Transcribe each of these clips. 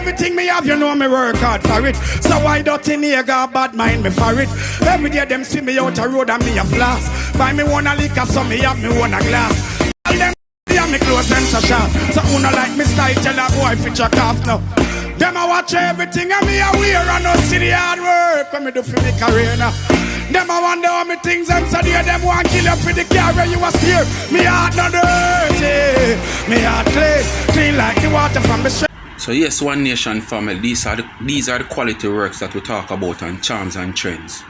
Everything me have, you know me work hard for it. So why don't you nigga bad mind me for it? Every day them see me out the road and me a flash. Buy me one a liquor, so me have me one a glass. All them me close them so sharp. So who no like me style, tell a boy fit your calf now. Them a watch everything and me a wear and no see the hard work when me do for me career now. Them a wonder how me things and so there them want kill you for the car where you was here. Me heart not dirty, me heart clean like the water from the stream. So yes, One Nation family, these are the quality works that we talk about on Charms and Trends.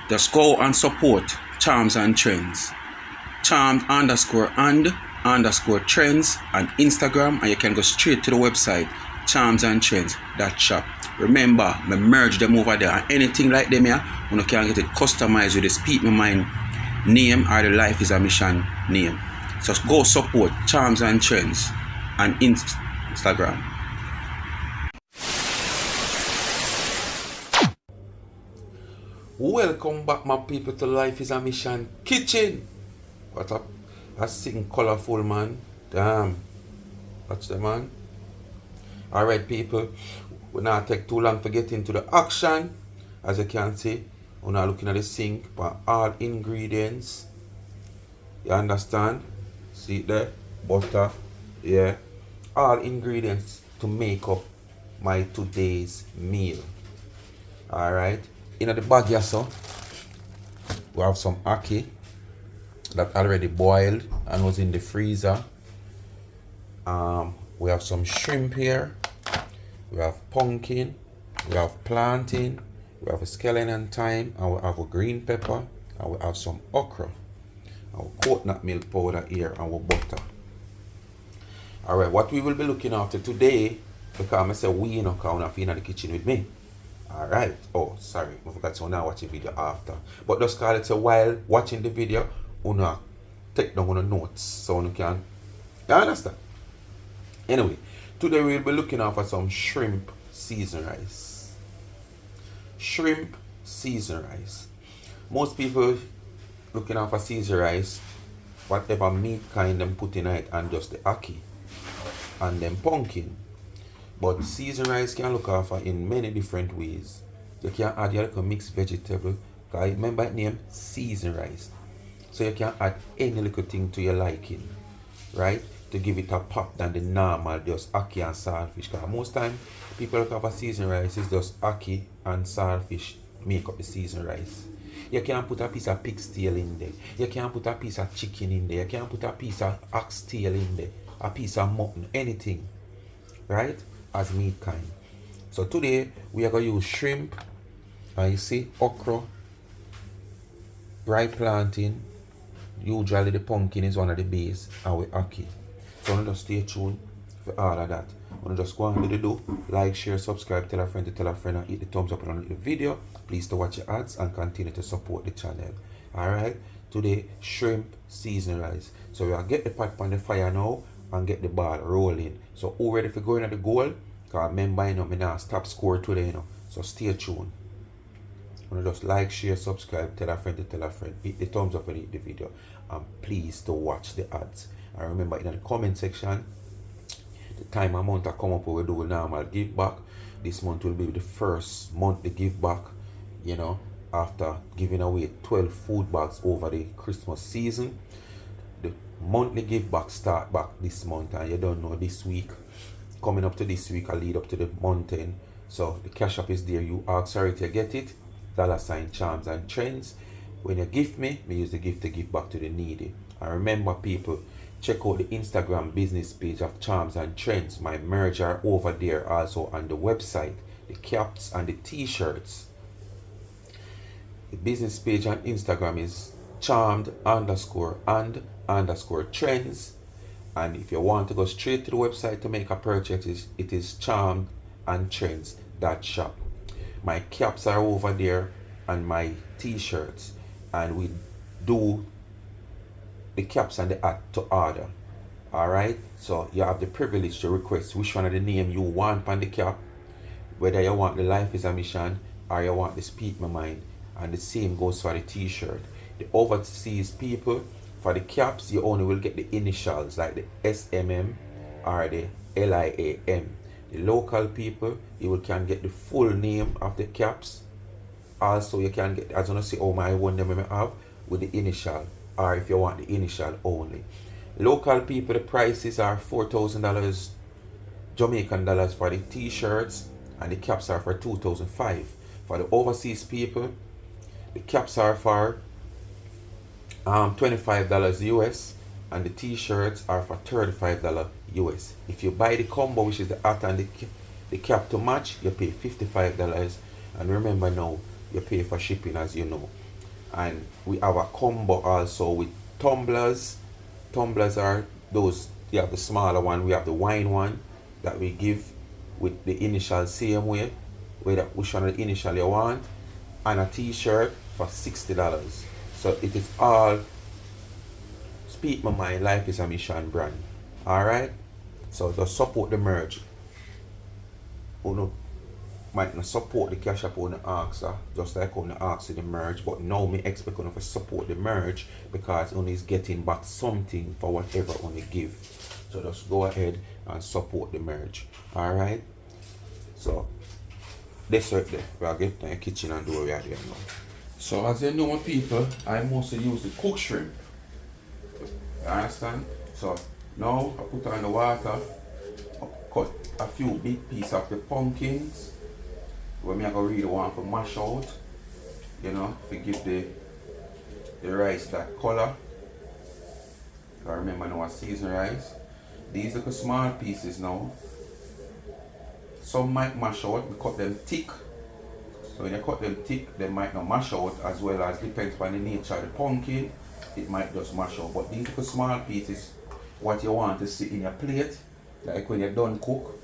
Just go and support Charms and Trends. Charms _and_ trends on Instagram, and you can go straight to the website charmsandtrends.shop. Remember, me merge them over there, and anything like them here, you can get it customized with the Speak My Mind name or the Life is a Mission name. So go support Charms and Trends on Instagram. Welcome back, my people, to Life is a Mission Kitchen. What up? I sing colorful, man. Damn. Watch the man. Alright, people. We're not take too long to get into the action. As you can see, we're not looking at the sink, but all ingredients. You understand? See it there? Butter. Yeah. All ingredients to make up my today's meal. Alright. In the bag here, so we have some ackee that already boiled and was in the freezer. We have some shrimp here. We have pumpkin. We have plantain. We have a scallion and thyme, and we have a green pepper, and we have some okra. Our coconut milk powder here, and our butter. Alright, what we will be looking after today, because I say we, you know, because we're not in the kitchen with me. Alright. Oh, sorry, I forgot to now watch the video after. But just call it a while watching the video, you take down on notes so you can. You understand? Anyway, today we'll be looking out for some shrimp seasoned rice. Shrimp seasoned rice. Most people looking out for seasoned rice, whatever meat kind them put in it, and just the ackee and then pumpkin. But seasoned rice can look out for in many different ways. You can add your little mixed vegetable. Because remember the name seasoned rice. So you can add any little thing to your liking, right? To give it a pop than the normal just ackee and saltfish. Because most time people look for seasoned rice is just ackee and saltfish make up the seasoned rice. You can put a piece of pig's tail in there. You can put a piece of chicken in there. You can put a piece of ox tail in there. A piece of mutton, anything, right? As meat kind. So today we are going to use shrimp, and you see okra, ripe plantain. Usually the pumpkin is one of the base, and we ackee. So just stay tuned for all of that. I'm just go and do like, share, subscribe, tell a friend to tell a friend, and hit the thumbs up on the video. Please to watch your ads and continue to support the channel. Alright, today shrimp seasoned rice. So we will get the pot on the fire now and get the ball rolling. So who ready for going at the goal? Because remember, you know, me now stop score today, you know. So stay tuned. Just like, share, subscribe, tell a friend to tell a friend, hit the thumbs up and hit the video, and please to watch the ads. And remember, in the comment section, the time amount I come up with, we do a normal give back. This month will be the first month the give back, you know, after giving away 12 food bags over the Christmas season. The monthly give back start back this month, and you don't know this week. Coming up to this week, I lead up to the mountain. So the cash app is there. You ask sorry to get it. $ Charms and Trends. When you gift me use the gift to give back to the needy. And remember, people, check out the Instagram business page of Charms and Trends. My merch are over there also on the website. The caps and the t-shirts. The business page on Instagram is charmed_and_trends. And if you want to go straight to the website to make a purchase, it is charmedandtrends.shop. My caps are over there and my t-shirts, and we do the caps and the hat to order. Alright, so you have the privilege to request which one of the name you want on the cap, whether you want the Life is a Mission or you want the Speak My Mind, and the same goes for the t-shirt. The overseas people, for the caps, you only will get the initials like the SMM or the LIAM. The local people, you can get the full name of the caps. Also, you can get, as you see, oh my one them I have with the initial, or if you want the initial only. Local people, the prices are $4,000 Jamaican dollars for the t-shirts, and the caps are for $2,500. For the overseas people, the caps are for $25 US, and the t-shirts are for $35 US. If you buy the combo, which is the hat and the cap to match, you pay $55. And remember now, you pay for shipping, as you know. And we have a combo also with tumblers. Tumblers are those, you have the smaller one, we have the wine one that we give with the initial same way, which one the initial you want, and a t-shirt for $60. So it is all Speak My Mind, Life is a Mission brand. Alright? So just support the merge. You might not support the cash up on the Axa, just like on the Axa the merge, but now me expect on to support the merge because only is getting back something for whatever only give. So just go ahead and support the merge. Alright? So this right there, we'll get to the kitchen and do what we are there now. So as you know, my people, I mostly use the cooked shrimp. You understand? So now I put on the water, I cut a few big pieces of the pumpkins. When I go really want to mash out, you know, to give the rice that color. I remember now I season rice. These are the small pieces now. Some might mash out, we cut them thick. So when you cut them thick, they might not mash out, as well as depends on the nature of the pumpkin, it might just mash out. But these are the small pieces, what you want to see in your plate, like when you're done cook.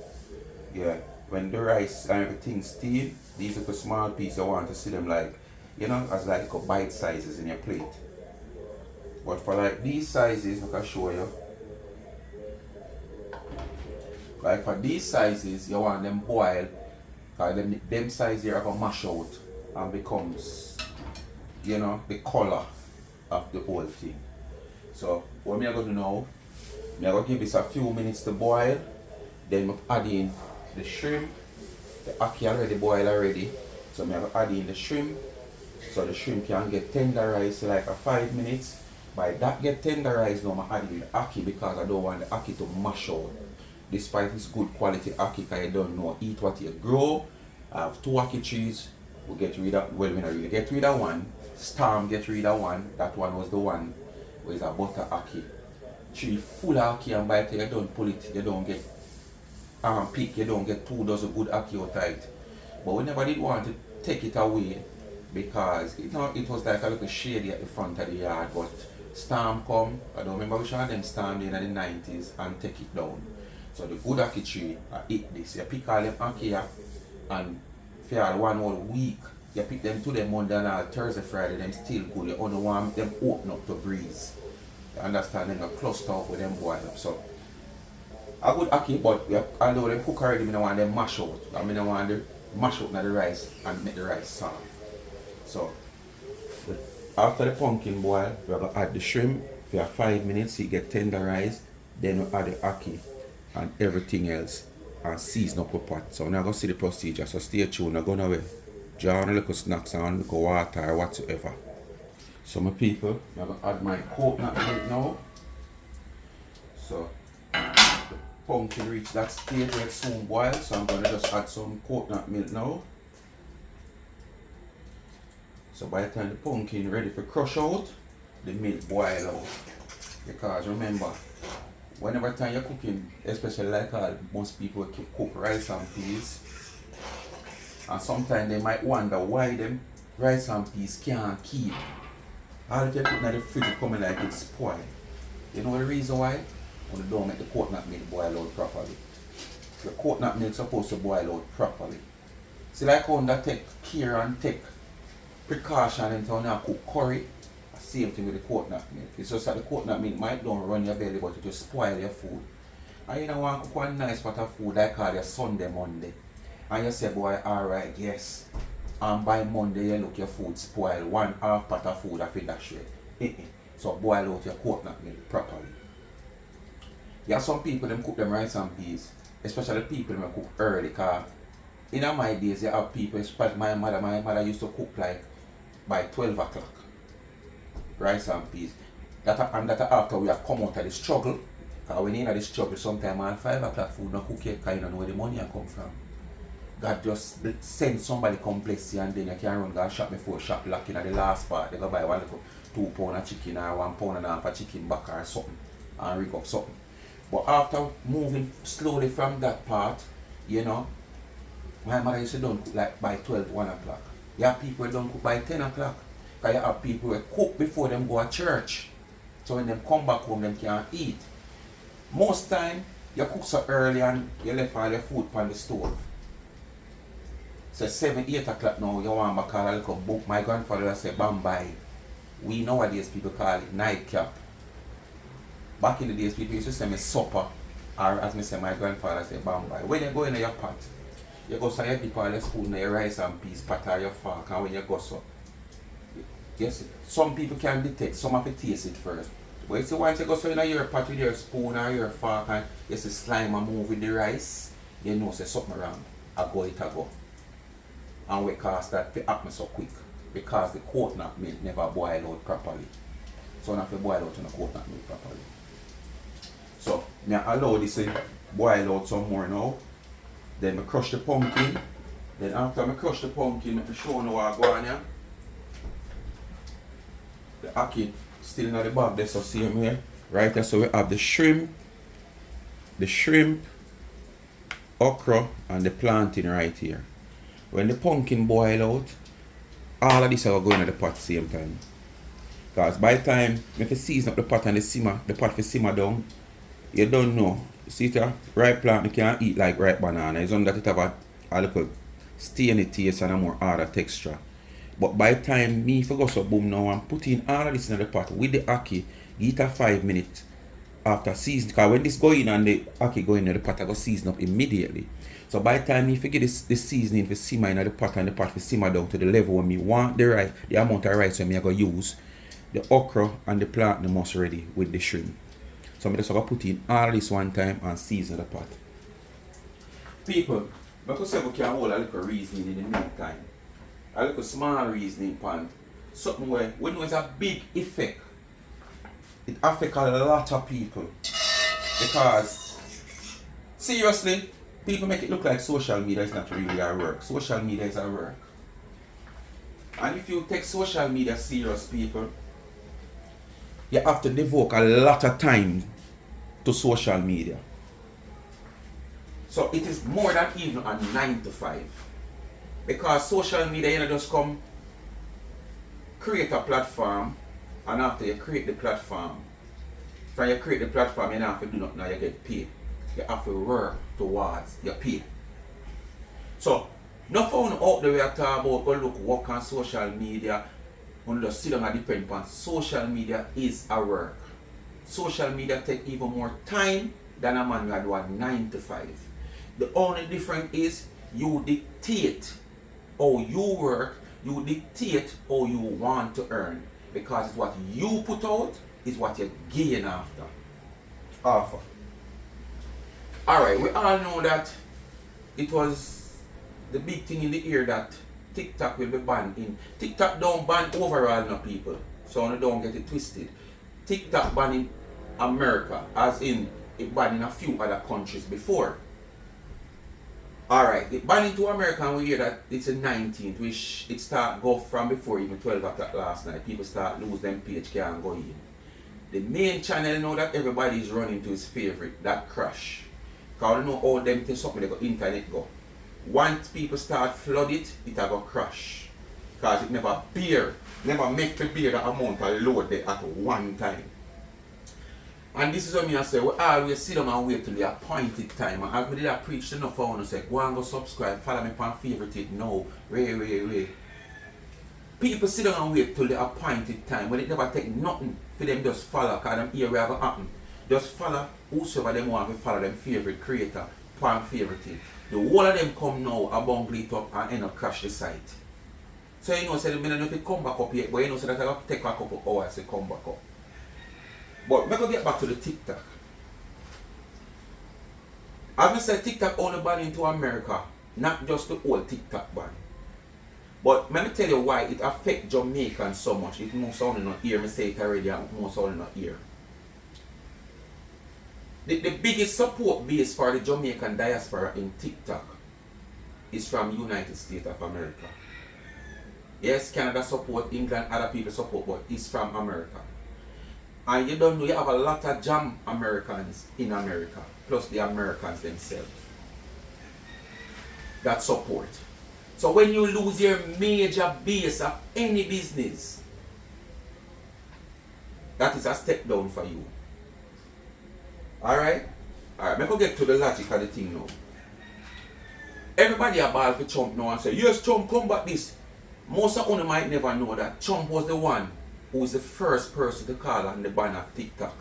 Yeah. When the rice and everything steam, these are the small pieces you want to see them like, you know, as like a bite sizes in your plate. But for like these sizes, I can show you. Like for these sizes, you want them boiled, because them sizes here are going to mash out and becomes, you know, the color of the whole thing. So what I'm going to do now, I'm going to give this a few minutes to boil, then I'm add in the shrimp. The ackee already boiled already, so I'm going to add in the shrimp, so the shrimp can get tenderized in like a 5 minutes. By that get tenderized now, I'm adding the ackee because I don't want the ackee to mash out. Despite it's good quality ackee, because you don't know, eat what you grow. I have 2 ackee trees, we get rid of, well, we don't really get rid of one. Storm get rid of one, that one was the one where it's a butter ackee. Tree full of ackee, and by the time you don't pull it, you don't get pick, you don't get 2 dozen good ackee out of it. But we never did want to take it away because it was like a little shady at the front of the yard, but storm come, I don't remember which one of them stormed in the 90s and take it down. So the good ackee tree, I eat this. You pick all them ackee and for all 1 whole week, you pick them to them Monday and Thursday, Friday, them still good. You only want them open up to breeze. You understand? Then you cluster up with them boil up. So a good ackee, but although they cook already, I don't want them mash out. I mean, I want them mash out the rice and make the rice soft. So after the pumpkin boil, we're going to add the shrimp for 5 minutes, it get tenderized. Then we add the ackee and everything else and season up the pot. So now I'm going to see the procedure, so stay tuned. I'm going to draw on a little snacks and a little water or whatsoever. So my people, I'm going to add my coconut milk now. So the pumpkin reach that stage where it soon boil, so I'm going to just add some coconut milk now. So by the time the pumpkin ready for crush out, the milk boil out. Because remember, whenever time you're cooking, especially like most people cook rice and peas, and sometimes they might wonder why them rice and peas can't keep. All if you put in the fridge coming like it's spoiled. You know the reason why? When you don't make the coconut milk boil out properly. The coconut milk is supposed to boil out properly. See, like how that take care and take precaution until now cook curry. Same thing with the coconut milk. It's just that the coconut milk might don't run your belly, but it will spoil your food. And you don't want to cook one nice pot of food like call your Sunday Monday. And you say, boy, alright, yes. And by Monday you look your food spoil. 1/2 pot of food after that shit. So boil out your coconut milk properly. Yeah, some people them cook them rice and peas especially people who cook early, because in my days, you have people, especially my mother used to cook like by 12 o'clock, rice and peas. That after we have come out of the struggle, because when you're in the struggle, sometimes at 5 o'clock food not cook yet, because you don't know where the money come from. God just send somebody come bless you, and then you can run go shop before shop lock in at the last part. They go buy one little 2 pound of chicken or 1 pound and a half of chicken back or something and rig up something. But after moving slowly from that part, you know, my mother used to don't cook like by 12, 1 o'clock. You have people who don't cook by 10 o'clock. Because you have people who cook before them go to church. So when them come back home, them can't eat. Most time, you cook so early and you left all your food on the stove. So 7, 8 o'clock now, you want to call a little book. My grandfather would say Bambai. We nowadays people call it nightcap. Back in the days, people used to say me supper. Or as me say, my grandfather say Bambai. When you go in your pot, you go so you dip all your spoon in your rice and peas pot or your fork, and when you go so. Yes, some people can detect, some have to taste it first. But you see, once you go so in your pot with your spoon or your fork and you see slime and move with the rice, you know say something wrong. I go it a go. And we cause that to happen so quick. Because the coconut milk never boil out properly. So now if you boil out in the coconut milk properly. So now allow this to boil out some more now. Then I crush the pumpkin. Then after I crush the pumpkin, I show you what I go on here. The ackee still in the bag, that's the same here. Right there, so we have the shrimp, okra, and the plantain right here. When the pumpkin boil out, all of this are going in the pot same time. Because by the time if you season up the pot and the pot will simmer down, you don't know. See it, ripe plant you can't eat like ripe banana. It's only that it have a little stainy taste and a more harder texture. But by the time me go so boom now and put in all of this in the pot with the ackee, give it a 5 minutes after season. Because when this go in and the ackee go in the pot, I go season up immediately. So by the time if you get this seasoning for simmer in the pot and the pot for simmer down to the level when me want the rice, the amount of rice when me I go use, the okra and the plantain must ready with the shrimp. So I just have to put in all this one time and season the pot. People, because we can hold a little reasoning in the meantime. A little small reasoning pan. Something where when there's a big effect, it affects a lot of people. Because seriously, people make it look like social media is not really our work. Social media is our work. And if you take social media serious, people, you have to devote a lot of time to social media. So it is more than even a 9 to 5. Because social media, you know, just come create a platform, and after you create the platform, from you create the platform, you don't have to do nothing, now you get paid. You have to work towards your pay. So, no phone out there we are talking about, go look, work on social media, and just sit down and depend upon. Social media is a work. Social media take even more time than a man who do a 9 to 5. The only difference is you dictate how you work, you dictate how you want to earn. Because it's what you put out is what you gain after. Alright, we all know that it was the big thing in the air that TikTok will be banned in. TikTok don't ban overall no people, so you don't get it twisted. TikTok banned in America, as in it banned in a few other countries before. Alright, it banned into America and we hear that it's the 19th, which it start go from before even 12 o'clock last night. People start lose them page, can't go in. The main channel now that everybody is running to is favorite, that Crash. Because you know all them things something they go internet go. Once people start flood it, it will go crash. Because it never make the bear the amount of load there at one time. And this is what I say, we always sit down and wait till the appointed time. And as we did preach enough, I want to say, go and go subscribe, follow me on favorite it. No, wait. People sit down and wait till the appointed time when it never take nothing for them just follow, because them hear where going happen. Just follow whosoever them want to follow them favorite creator, pan favorite it. The whole of them come now, a bungle it up and end up crash the site. So you know, say, I don't know if it come back up yet, but you know, so that I have to take a couple hours to come back up. But let me get back to the TikTok. As I said, TikTok only ban into America, not just the old TikTok ban. But let me tell you why it affects Jamaicans so much. If most only not here, I say it already, and most only not here. The biggest support base for the Jamaican diaspora in TikTok is from United States of America. Yes, Canada support, England, other people support, but it's from America. And you don't know, you have a lot of Jam Americans in America, plus the Americans themselves that support. So when you lose your major base of any business, that is a step down for you. Alright? Alright, let me get to the logic of the thing now. Everybody about for Trump now and say, yes, Trump combat this. Most of you might never know that Trump was the one who was the first person to call on the ban of TikTok.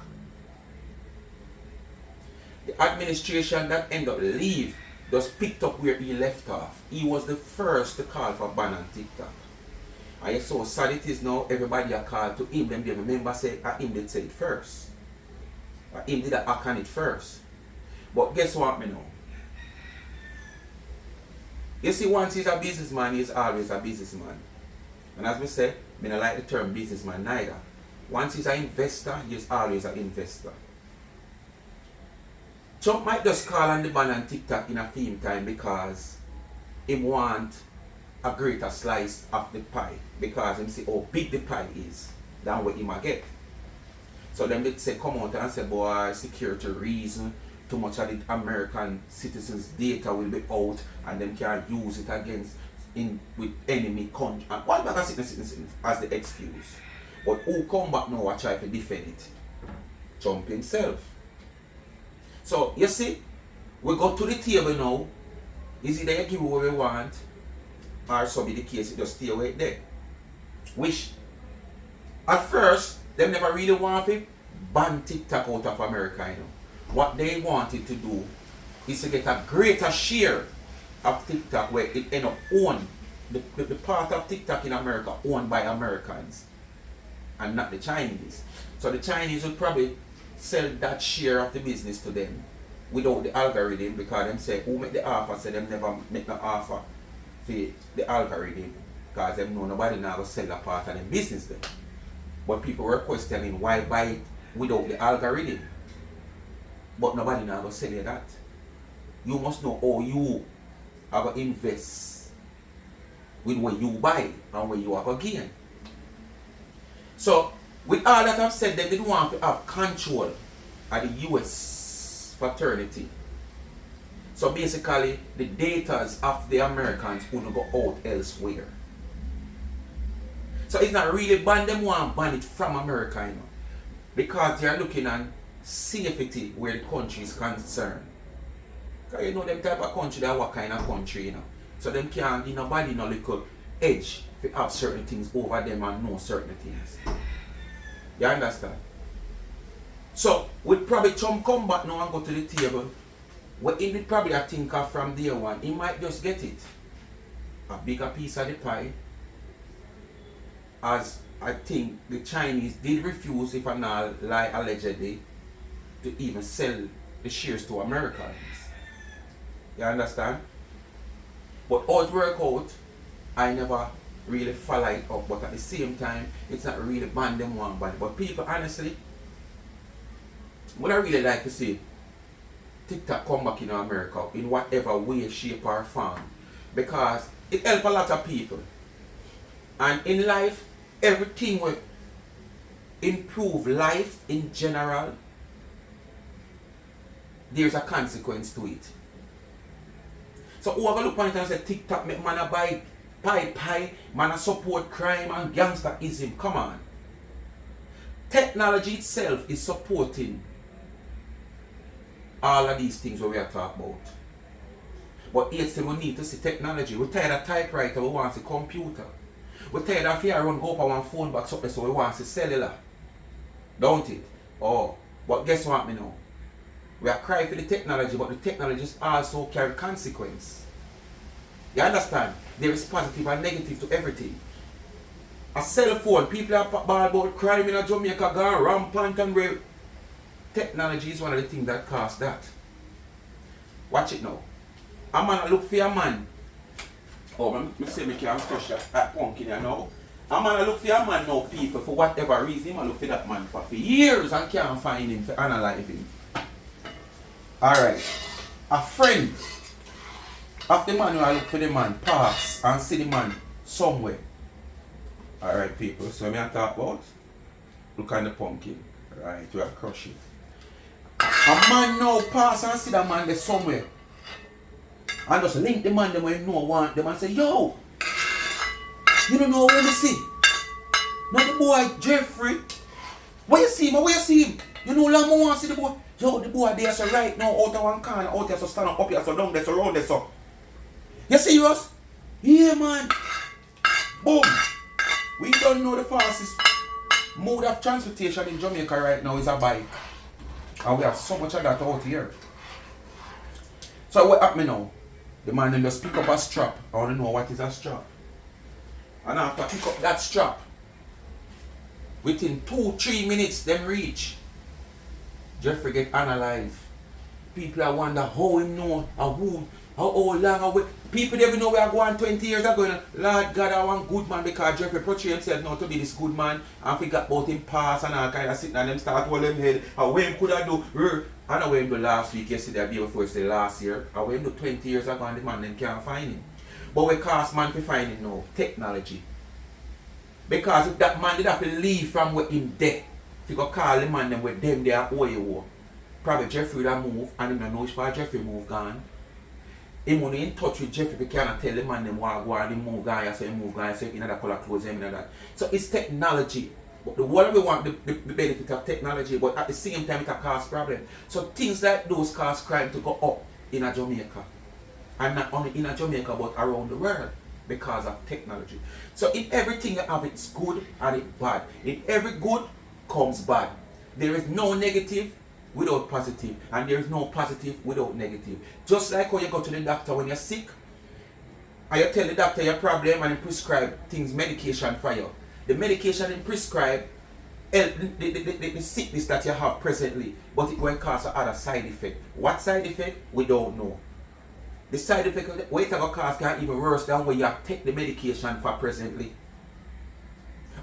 The administration that ended up leave just picked up where he left off. He was the first to call for ban on TikTok. And so sad it is now, everybody are called to him. Them remember say him did say it first. Him did act on it first. But guess what me know? You see, once he's a businessman, he's always a businessman. And as we say, I don't like the term businessman neither. Once he's an investor, he's always an investor. Trump might just call on the ban on TikTok in a theme time because he want a greater slice of the pie. Because he see how big the pie is than what he might get. So then they say, come out and say, boy, security reason, too much of the American citizens' data will be out and them can use it against with enemy country. And one bag of sickness as the excuse. But who come back now and try to defend it? Trump himself. So you see, we go to the table now. Is it that you give what we want, or so be the case, you just stay away there. Which at first they never really want to ban TikTok out of America, you know. What they wanted to do is to get a greater share of TikTok where it end up owned, the part of TikTok in America owned by Americans and not the Chinese. So the Chinese would probably sell that share of the business to them without the algorithm, because them say who make the offer say them never make no offer for the algorithm because them know nobody now will sell a part of the business then. But people were questioning why buy it without the algorithm. But nobody now will sell you that. You must know how you are going to invest with what you buy and what you are going to gain. So, with all that I've said, they didn't want to have control of the US fraternity. So basically, the data of the Americans wouldn't go out elsewhere. So it's not really ban, them want to ban it from America, you know, because they are looking at safety where the country is concerned. Because you know them type of country, that what kind of country, you know. So them can't give nobody no little edge to have certain things over them and know certain things. You understand? So with probably Trump come back now and go to the table, what he did probably I think of from day one, he might just get it. A bigger piece of the pie. As I think the Chinese did refuse, if I'm not lie allegedly, to even sell the shares to Americans. You understand? But how it work out, I never really follow it up. But at the same time, it's not really ban them one body. But people, honestly, what I really like to see TikTok come back in America in whatever way, shape or form. Because it helps a lot of people. And in life, everything will improve life in general. There's a consequence to it. So whoever look on it and say TikTok make man a buy pie, man a support crime and gangsterism. Come on. Technology itself is supporting all of these things we are talking about. But yet still we need to see technology. We're tired of typewriter, we want to see computer. We're tired of here run go up on one phone box up there, so we want to cellular. Don't it? Oh, but guess what me know? We are crying for the technology, but the technology also carry consequence. You understand? There is positive and negative to everything. A cell phone, people are bad about crime in Jamaica gone rampant and where technology is one of the things that cause that. Watch it now. A man look for a man. Oh, I say me can't crush that pumpkin here now. A man look for a man now, people, for whatever reason. I look for that man for years and can't find him to analyze him. Alright. A friend of the man who I look for the man pass and see the man somewhere. Alright, people, so me I talk about look at the pumpkin. Right, we are crush it. A man now pass and see that man there somewhere. And just link the man them when you know want them and say, yo, you don't know what you see. Now the boy Jeffrey. Where you see him? Where you see him? You know long more want to see the boy. Yo, the boy there so right now out of one corner, out there so stand up here, so down there, so round there, so. You serious? Yeah, man. Boom. We don't know the fastest mode of transportation in Jamaica right now is a bike. And we have so much of that out here. So what happened now? The man then just pick up a strap. I want to know what is a strap. And after pick up that strap, within 2-3 minutes them reach. Jeffrey get analyzed. People are wonder how him know, how long away. People never know we are going 20 years ago. Lord God, I want good man because Jeffrey portray himself now to be this good man and forget about him past and all kind of sitting and them start holding him head. And what him could have do, I know what him do last week, yesterday, the day before, say last year. And what him do 20 years ago and the man then can't find him. But we cost man to find him now, technology. Because if that man did have to leave from where him dead, if you go call the man them with them there where you were, probably Jeffrey would have moved and him don't know which part Jeffrey moved gone. Him only in touch with Jeffrey, we cannot tell the man them what go and he move guy, so he move guy, so in that color clothes, him and that. So it's technology. But the world we want the benefit of technology, but at the same time it can cause problem. So things like those cause crime to go up in a Jamaica. And not only in a Jamaica but around the world because of technology. So in everything you have it's good and it's bad. In every good comes bad. There is no negative without positive, and there is no positive without negative. Just like when you go to the doctor when you're sick, and you tell the doctor your problem and he prescribe things, medication for you. The medication he prescribe help the sickness that you have presently, but it will cause another side effect. What side effect? We don't know. The side effect what it will cause can even worse than when you take the medication for presently.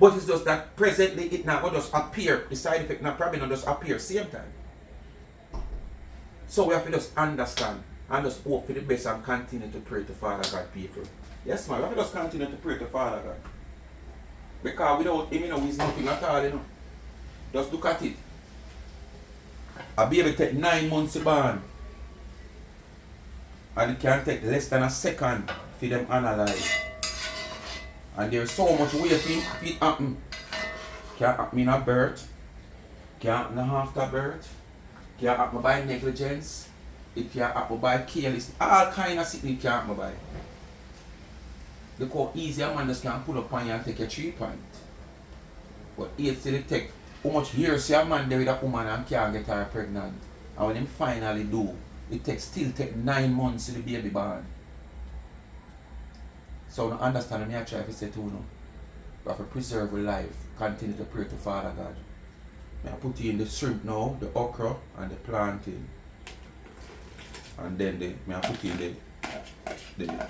But it's just that presently it not will just appear, the side effect not probably not just appear same time. So we have to just understand and just hope for the best and continue to pray to Father God, people. Yes, man, we have to just continue to pray to Father God. Because without him, you know, he's nothing at all, you know. Just look at it. A baby take 9 months to born. And it can take less than a second for them analyze. And there's so much way for it happen. Can't happen in a birth. Can't happen after birth. Can't happen by negligence. It can't happen by carelessness. All kind of sickness can't happen by. Look how easy a man just can pull up on you and take a 3 point. But it still take how much years see a man there with a woman and can't get her pregnant. And when him finally do, it still take 9 months to the baby born. So I understand me I try to say to you, we have to preserve your life, continue to pray to Father God. I put in the shrimp now, the okra and the plantain. And then I put in the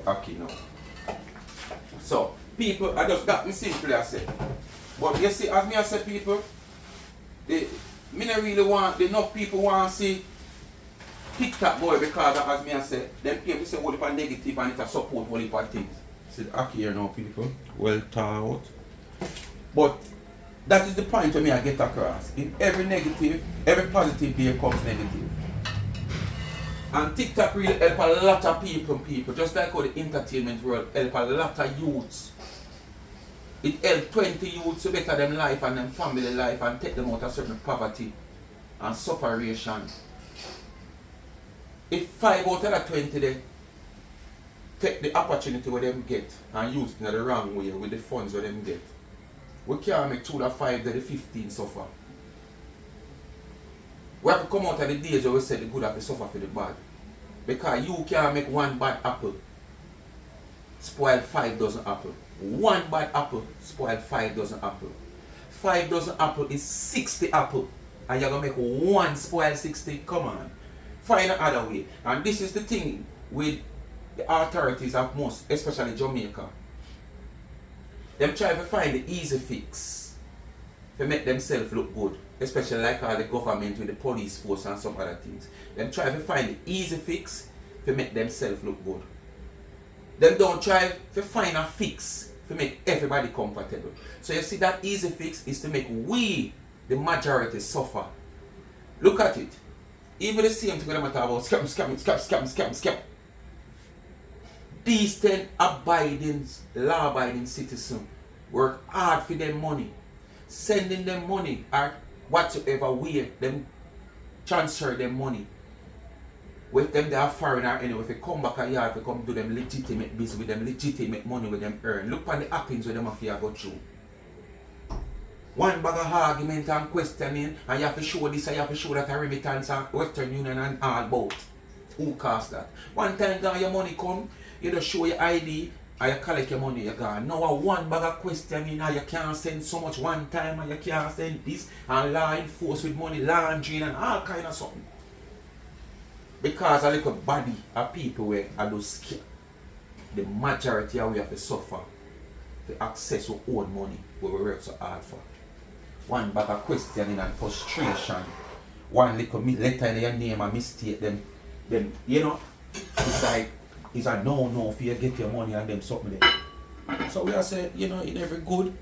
ackee now. So people, I just that me simply I said. But you see, as me I said people, me not really want enough people want to see TikTok boy because as me I said, them people say all the negative and it a support all the things. See the ackee here now people, well thought out. But that is the point to me I get across. In every negative, every positive there comes negative. And TikTok really help a lot of people, just like how the entertainment world help a lot of youths. It helps 20 youths to better them life and them family life and take them out of certain poverty and sufferation. If 5 out of the 20 they take the opportunity where them get and use it in the wrong way with the funds where them get, we can't make 2 to 5 to the 15 suffer. We have to come out of the days where we say the good have to suffer for the bad. Because you can't make 1 bad apple spoil 5 dozen apple. 1 bad apple spoil 5 dozen apple. 5 dozen apple is 60 apple. And you're going to make 1 spoil 60? Come on. Find another way. And this is the thing with the authorities of most, especially Jamaica. Them try to find the easy fix to make themselves look good. Especially like all the government with the police force and some other things. Them try to find the easy fix to make themselves look good. Them don't try to find a fix to make everybody comfortable. So you see, that easy fix is to make we, the majority, suffer. Look at it. Even the same thing when I'm talking about scam. Decent, abiding, law-abiding citizens work hard for their money. Sending them money or whatsoever way them transfer them money. With them they are foreign or anyway, if they come back a year, if they come do them legitimate business with them, legitimate money with them earn. Look on the hackings where them have to go through. One bag of argument and questioning, and you have to show this and you have to show that a remittance and Western Union and all about. Who cost that? One time when your money come, you just show your ID and you collect your money, you gone. Now one bag of questioning and you can't send so much one time and you can't send this and law enforced with money laundering and all kind of something. Because a little body of people where are those scared. The majority of we have to suffer to access our own money where we work so hard for. One bag of questioning and frustration. One little letter in your name and mistake them you know, it's like it's a no for you get your money and them something there. So we are saying, you know, in every good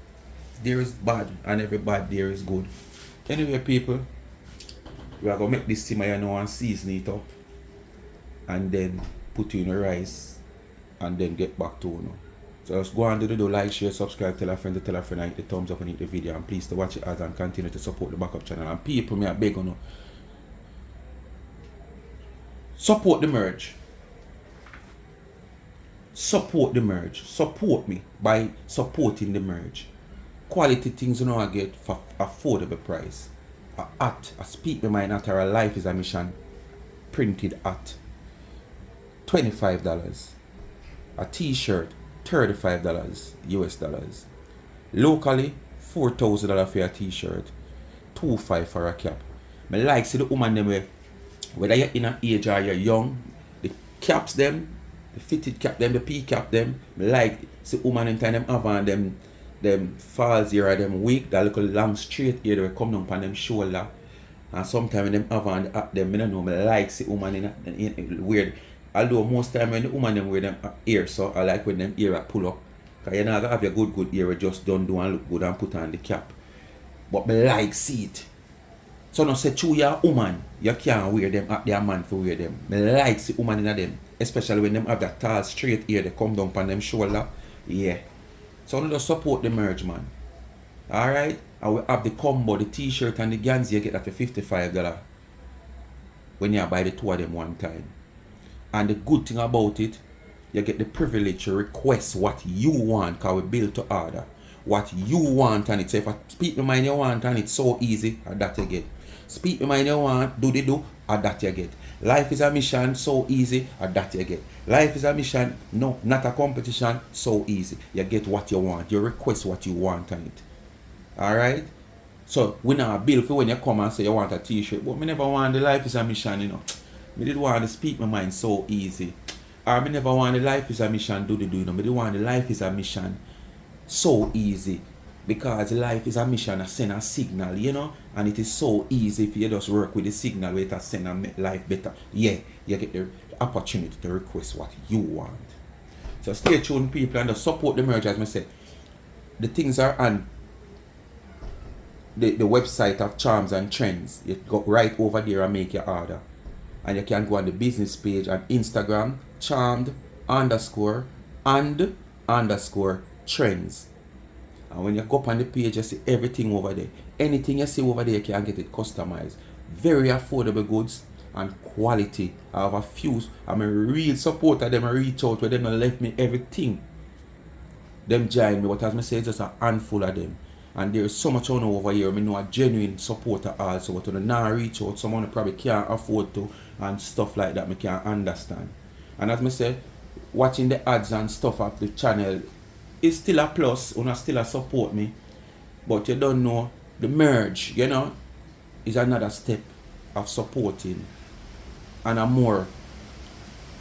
there is bad and every bad there is good. Anyway people, we are gonna make this simmer, you know, and season it up. And then put you in the rice and then get back to you. So just go and do like, share, subscribe, tell a friend, and hit the thumbs up and hit the video, and please to watch it as and continue to support the backup channel. And people, me I beg you, support the merge. Support the merge. Support me by supporting the merge. Quality things you know I get for affordable price. A hat, a speak my mind at, or a life is a mission printed at $25. A t-shirt $35 US dollars. Locally $4,000 for a t-shirt, $2,500 for a cap. I like see the woman them whether you're in an age or you're young, the caps them, the fitted cap them, the P cap them. I like see woman in time them have on them falls here or them wig, that little long straight here they come down on them shoulder. And sometimes when them have on them, I don't know, I like see woman in weird. Although most time when the woman them wear them ear, so I like when them ear pull up. Because you're not going to have your good ear just don't do and look good and put on the cap. But I like see it. So no say true you're a woman, you can't wear them at their man for wear them. I like see woman in them. Especially when them have that tall straight ear they come down on them shoulder. Yeah. So no just support the merge, man. Alright? I will have the combo, the t-shirt and the Ganzi, you get that for $55 when you buy the two of them one time. And the good thing about it, you get the privilege to request what you want, because we build to order. What you want and it. So if I speak the mind you want and it's so easy, that you get. Speak the mind you want, do, that you get. Life is a mission, so easy, that you get. Life is a mission, no, not a competition, so easy. You get what you want, you request what you want on it. Alright? So we not bill for when you come and say you want a t-shirt, but me never want the life is a mission, you know. Me did want to speak my mind so easy. Or me never want the life is a mission, do, you know. Me did want the life is a mission so easy. Because life is a mission, I send a signal, you know. And it is so easy if you just work with the signal where it send and make life better. Yeah, you get the opportunity to request what you want. So stay tuned people and just support the merge as I said. The things are on the website of Charms and Trends. You go right over there and make your order. And you can go on the business page on Instagram, charmed__trends. And when you go up on the page, you see everything over there. Anything you see over there, you can get it customized. Very affordable goods and quality. I have a few, I'm a real supporter. Them I reach out with them and left me everything. Them join me, but as I say, it's just a handful of them. And there's so much on over here. I know a genuine supporter also, but when I now reach out, someone probably can't afford to and stuff like that, I can't understand. And as I say, watching the ads and stuff of the channel is still a plus, and still a support me. But you don't know, the merge, you know, is another step of supporting and a more,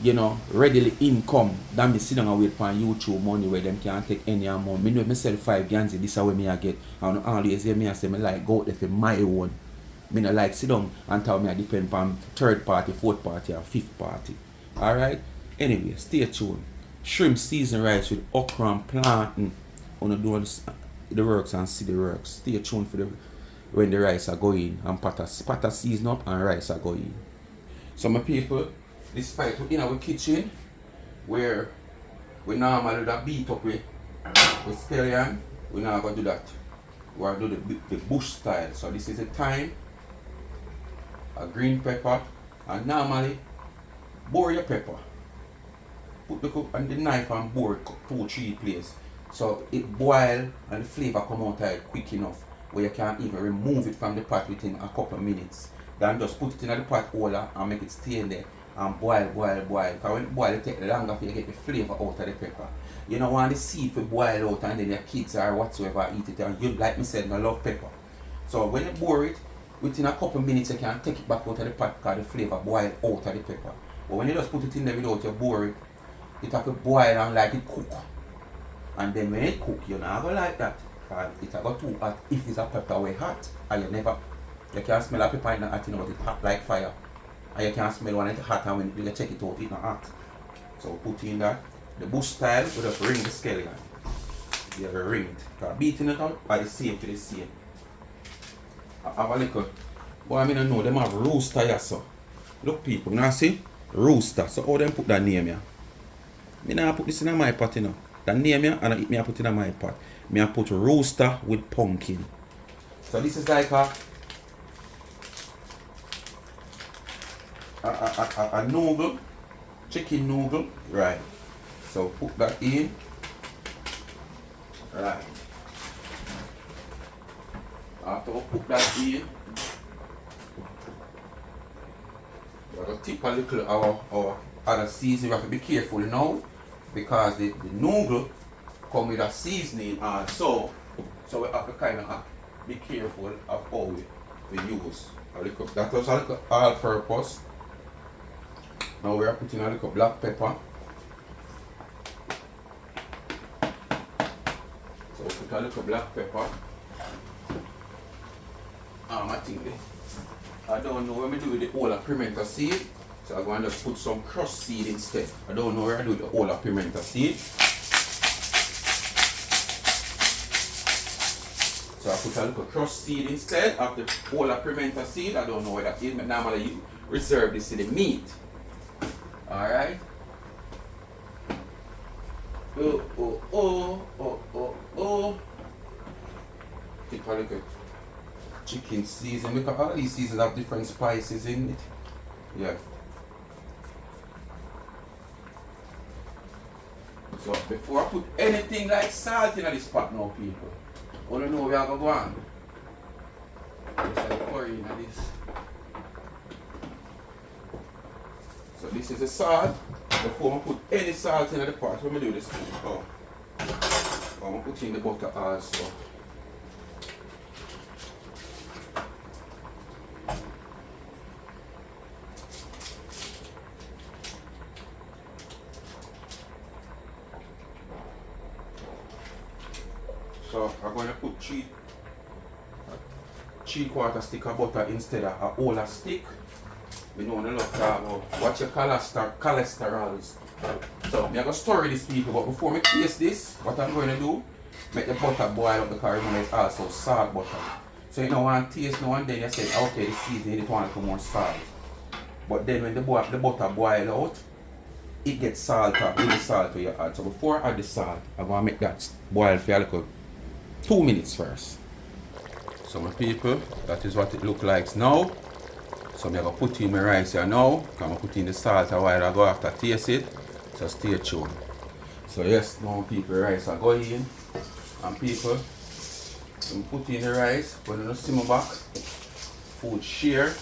you know, readily income than me sit down and wait for YouTube money where them can't take any amount. Me know myself 5 ganzi, this is what me I get. And always hear me I say me like go out there for my own. Me no like sit down and tell me I depend on third party, fourth party or fifth party. Alright? Anyway, stay tuned. Shrimp season rice with okra and plantain. Wanna do the works and see the works. Stay tuned for the when the rice are going and pata season up and rice are going. So my people, despite we in our kitchen where we normally do that beat up with scallion, we now gonna do that. We are going to do the bush style. So this is a thyme, a green pepper, and normally bore your pepper. Put the cook on the knife and bore it 2-3 places. So it boil and the flavor come out of it quick enough where you can't even remove it from the pot within a couple of minutes. Then just put it in the pot holder and make it stay in there and boil. Because when it boil, it takes longer for you to get the flavor out of the pepper. You don't want the seed to boil out and then your kids or whatsoever eat it. And you, like me said, no love pepper. So when you boil it, within a couple of minutes you can take it back out of the pot because the flavor boil out of the pepper. But when you just put it in there without you boil it, it have to boil and like it cook. And then when it cook, you're not going to like that. It have got too hot if it's a pepper way hot. And you can't smell a pepper in the hot, but it's hot like fire. And you can't smell when it's hot and when you check it out, it's not hot. So put in that. The bush style, we just ring the scallion. You have a ring it. Because beating it out are the same to the same. I have a little. But I don't know, them have rooster here, so. Look people, now see? Rooster. So how them put that name here? I now put this in my pot, you know. That name here, and I put it in my pot. I put rooster with pumpkin. So this is like a noodle, chicken noodle, right? So put that in, right? After we put that in, we're going to tip a little our other seasoning. We have to be careful now because the noodle come with a seasoning also. So we have to kind of be careful of how we use a little. That was a little all-purpose. Now we are putting a little black pepper. So we put a little black pepper. I think I don't know when we do with the whole of pimento seed. So I'm going to just put some crushed seed instead. I don't know where I do the whole of pimento seed. So I put a little crushed seed instead of the whole of pimento seed. I don't know where that is, but normally you reserve this to the meat. Alright. Oh. Take a little chicken season because all these seasons have different spices in it. Yeah. So before I put anything like salt in this pot now, people, I don't know where I go on. Just pour in this. So this is the salt. Before I put any salt in the pot, let me do this. Oh. I'm going to put in the butter also. So I'm going to put 3/4 stick of butter instead of a whole stick. We know a lot about what your cholesterol is. So I'm going to stir this people, but before I taste this, what I'm going to do, make the butter boil up because remember it's also salt butter. So you don't want to taste now and then you say, okay, the seasoning, you want to put more salt. But then when the butter boil out, it gets salted with the salt you add. So before I add the salt, I'm going to make that boil for a little 2 minutes first. So my people, that is what it looks like now. So I'm going to put in my rice here now. I'm going to put in the salt a while ago after taste it. So stay tuned. So yes, now people, rice are going in. And people, I'm put in the rice, put it in the simmer back. Food share.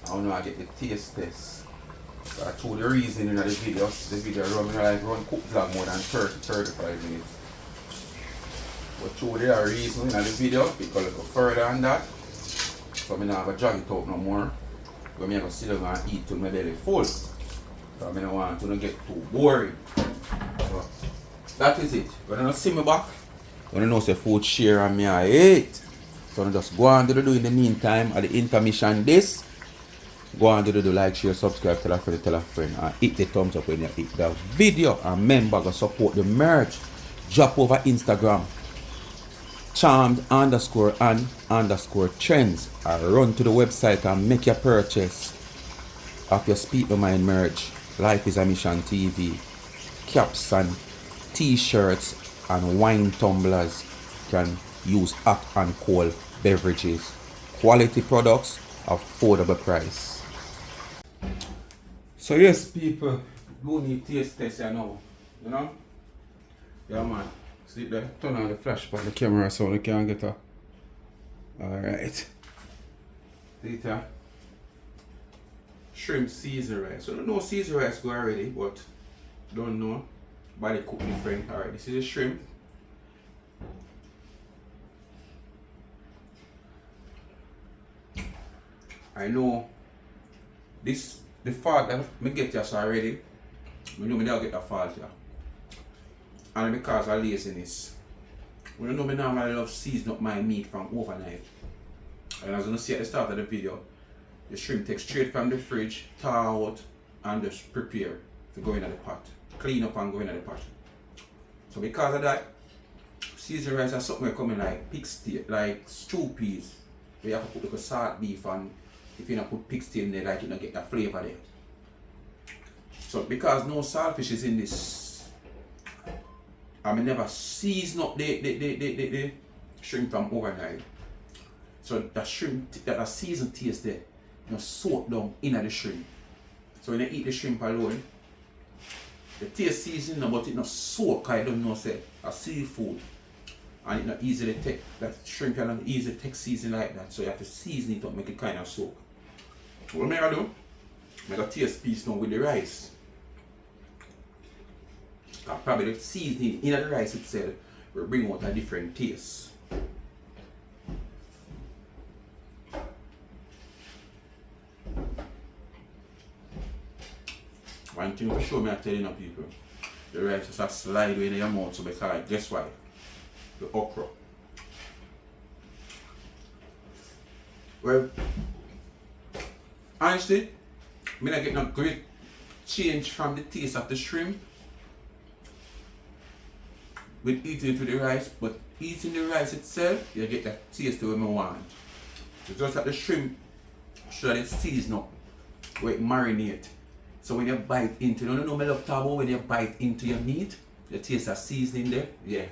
I don't know I get the taste test. So I told the reason in the video run cook vlog more than 30-35 minutes. But through the reason in the video, because I go further than that. So I'm not going to drag it out no more. When me go sit down and eat till my belly full. So I don't want to get too boring. So that is it. When you see me back, when you know say food share and me I eat. So I just go on to do in the meantime at the intermission this. Go on to do like, share, subscribe, tell a friend, and hit the thumbs up when you hit the video. And remember, go support the merch. Drop over Instagram, charmed_and_trends. I run to the website and make your purchase of your Speak My Mind merch. Life is a Mission TV. Caps and t-shirts and wine tumblers. Can use hot and cold beverages. Quality products, affordable price. So yes, people do need taste test now. You know? Yeah man. See there? Turn on the flash by the camera so they can get a. Alright. See there? Shrimp season rice. So I don't know season rice go already, but don't know. Body cook different. Alright, this is a shrimp. I know this the fault that me get just already. I know me don't get the fault here. And because of laziness. You know me normally love season up my meat from overnight. And as you see at the start of the video, the shrimp take straight from the fridge, thaw out, and just prepare to go in the pot. Clean up and go in the pot. So because of that, season rice is something coming like pig steak, like stew peas. You have to put like a salt beef and if you don't put pig steak in there, like you don't get that flavor there. So because no saltfish is in this, I mean never season up the shrimp from overnight. So the shrimp, that seasoned taste there, you know, soak down in the shrimp. So when you eat the shrimp alone, the taste season, but it not soak. I don't know say a seafood, and it not easily take that shrimp cannot easily take season like that. So you have to season it up, make it kind of soak. What I do? I got taste piece now with the rice. Probably the seasoning in the rice itself will bring out a different taste. One thing for sure, I tell you people, the rice is a slide in your mouth, so because guess why? The okra. Well, honestly, I not get no great change from the taste of the shrimp with eating it with the rice, but eating the rice itself, you get that taste that I want. It's just that the shrimp should it's seasoned up, where it marinate. So when you bite into, you know, I love talk about when you bite into your meat, the taste of seasoning there, yeah.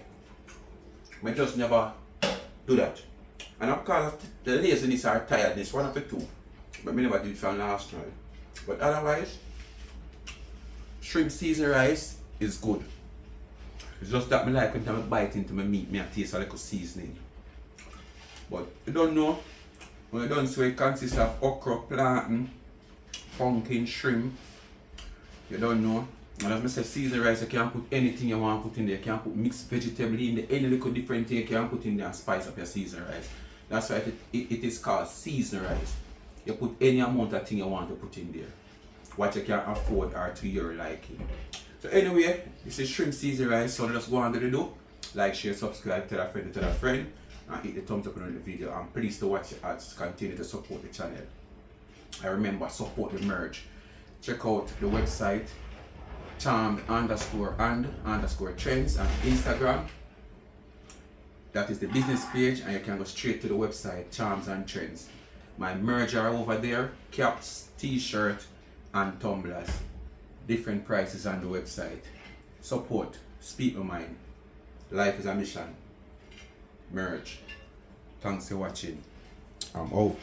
I just never do that. And of course, the laziness or tiredness, one of the two. But I never did it from last night. But otherwise, shrimp seasoned rice is good. It's just that I like when I bite into my meat, I taste a little seasoning. But you don't know, when you don't so it consists of okra, plantain, pumpkin, shrimp. You don't know. And as I say, seasoned rice, you can put anything you want to put in there. You can put mixed vegetable in there, any little different thing you can put in there and spice up your seasoned rice. That's why it is called seasoned rice. You put any amount of thing you want to put in there. What you can afford or to your liking. So anyway, this is shrimp seasoned rice, so just go on to the do. Like, share, subscribe, tell a friend, and hit the thumbs up on the video. And please to watch the ads, continue to support the channel. And remember, support the merch. Check out the website, charmed_and_trends, and Instagram. That is the business page, and you can go straight to the website, Charms and Trends. My merch are over there, caps, t-shirt, and tumblers. Different prices on the website. Support, Speak My Mind. Life is a Mission. Merch. Thanks for watching. I'm out.